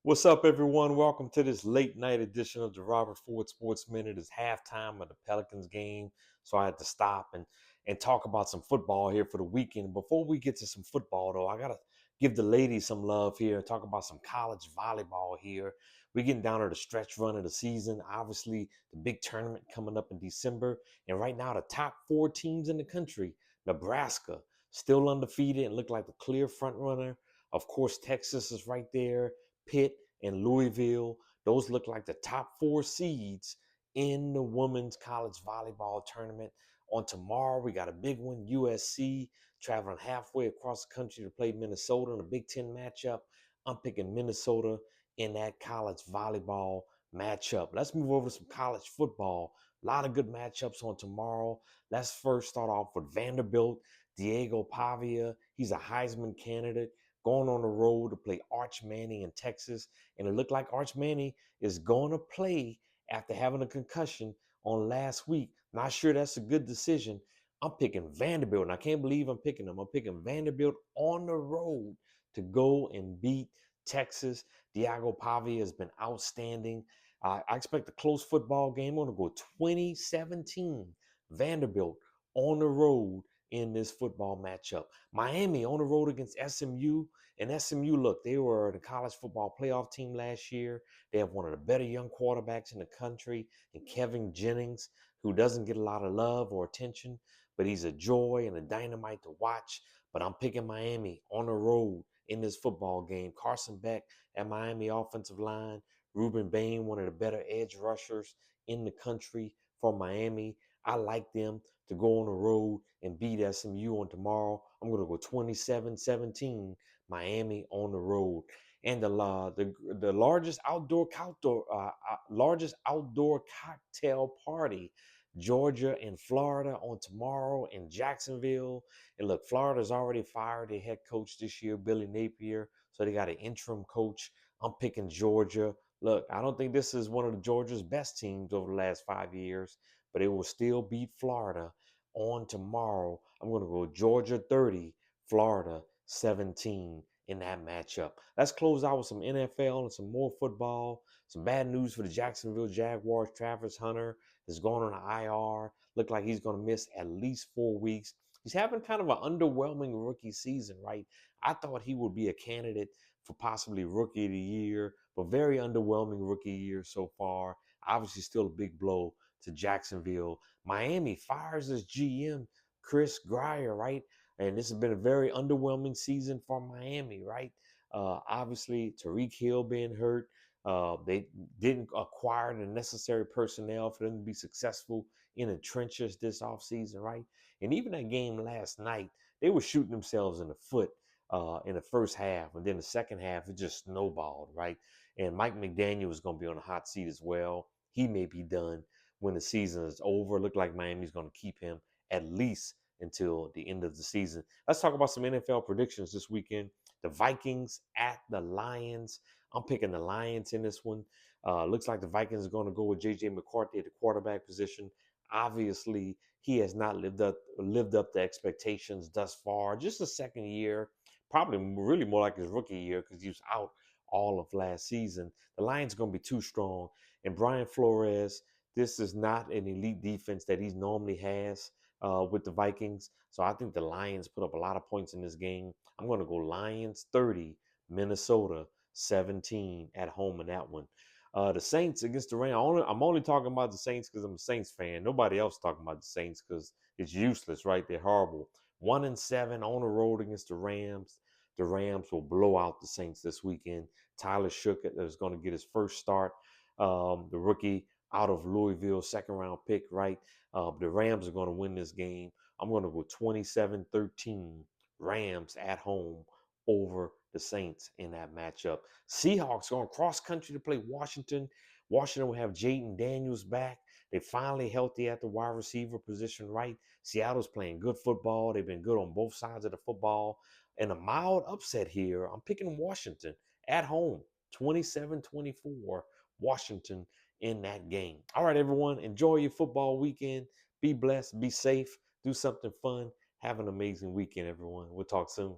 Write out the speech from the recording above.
What's up, everyone? Welcome to this late night edition of the Robert Ford Sports Minute. It's halftime of the Pelicans game, so I had to stop and talk about some football here for the weekend. Before we get to some football, though, I gotta give the ladies some love here and talk about some college volleyball here. We're getting down to the stretch run of the season. Obviously, the big tournament coming up in December, and right now the top four teams in the country, Nebraska, still undefeated and look like the clear front runner. Of course, Texas is right there. Pitt, and Louisville. Those look like the top four seeds in the women's college volleyball tournament. On tomorrow, we got a big one. USC traveling halfway across the country to play Minnesota in a Big Ten matchup. I'm picking Minnesota in that college volleyball matchup. Let's move over to some college football. A lot of good matchups on tomorrow. Let's first start off with Vanderbilt. Diego Pavia, he's a Heisman candidate going on the road to play Arch Manning in Texas. And it looked like Arch Manning is going to play after having a concussion on last week. Not sure that's a good decision. I'm picking Vanderbilt, and I can't believe I'm picking them. I'm picking Vanderbilt on the road to go and beat Texas. Diego Pavia has been outstanding. I expect a close football game. I'm going to go 2017 Vanderbilt on the road in this football matchup. Miami on the road against SMU. And SMU, look, they were the college football playoff team last year. They have one of the better young quarterbacks in the country, and Kevin Jennings, who doesn't get a lot of love or attention, but he's a joy and a dynamite to watch. But I'm picking Miami on the road in this football game. Carson Beck at Miami offensive line. Ruben Bain, one of the better edge rushers in the country for Miami. I like them to go on the road and beat SMU on tomorrow. I'm going to go 27-17 Miami on the road. And the largest outdoor cocktail party, Georgia and Florida on tomorrow in Jacksonville. And look, Florida's already fired their head coach this year, Billy Napier. So they got an interim coach. I'm picking Georgia. Look, I don't think this is one of the Georgia's best teams over the last 5 years, but it will still beat Florida on tomorrow. I'm going to go Georgia 30, Florida 17 in that matchup. Let's close out with some NFL and some more football. Some bad news for the Jacksonville Jaguars. Travis Hunter has gone on an IR. Look like he's going to miss at least 4 weeks. He's having kind of an underwhelming rookie season, right? I thought he would be a candidate for possibly rookie of the year, but very underwhelming rookie year so far. Obviously, still a big blow to Jacksonville. Miami fires his GM, Chris Grier, right? And this has been a very underwhelming season for Miami, right? Obviously, Tariq Hill being hurt. They didn't acquire the necessary personnel for them to be successful in the trenches this offseason, right? And even that game last night, they were shooting themselves in the foot in the first half. And then the second half, it just snowballed, right? And Mike McDaniel is going to be on the hot seat as well. He may be done when the season is over. Look like Miami's going to keep him at least until the end of the season. Let's talk about some NFL predictions this weekend. The Vikings at the Lions. I'm picking the Lions in this one. Looks like the Vikings are going to go with J.J. McCarthy at the quarterback position. Obviously, he has not lived up to expectations thus far. Just a second year, probably really more like his rookie year because he was out all of last season. The Lions are going to be too strong. And Brian Flores, this is not an elite defense that he normally has with the Vikings. So I think the Lions put up a lot of points in this game. I'm going to go Lions 30, Minnesota 17 at home in that one. The Saints against the Rams. I'm only talking about the Saints because I'm a Saints fan. Nobody else talking about the Saints because it's useless, right? They're horrible. 1-7 on the road against the Rams. The Rams will blow out the Saints this weekend. Tyler Shuckett is going to get his first start. The rookie out of Louisville, second round pick, right? The Rams are going to win this game. I'm going to go 27-13 Rams at home over the Saints in that matchup. Seahawks going cross country to play Washington. Washington will have Jaden Daniels back. They finally healthy at the wide receiver position, right? Seattle's playing good football. They've been good on both sides of the football. And a mild upset here. I'm picking Washington at home, 27-24, Washington in that game. All right, everyone, enjoy your football weekend. Be blessed, be safe, do something fun. Have an amazing weekend, everyone. We'll talk soon.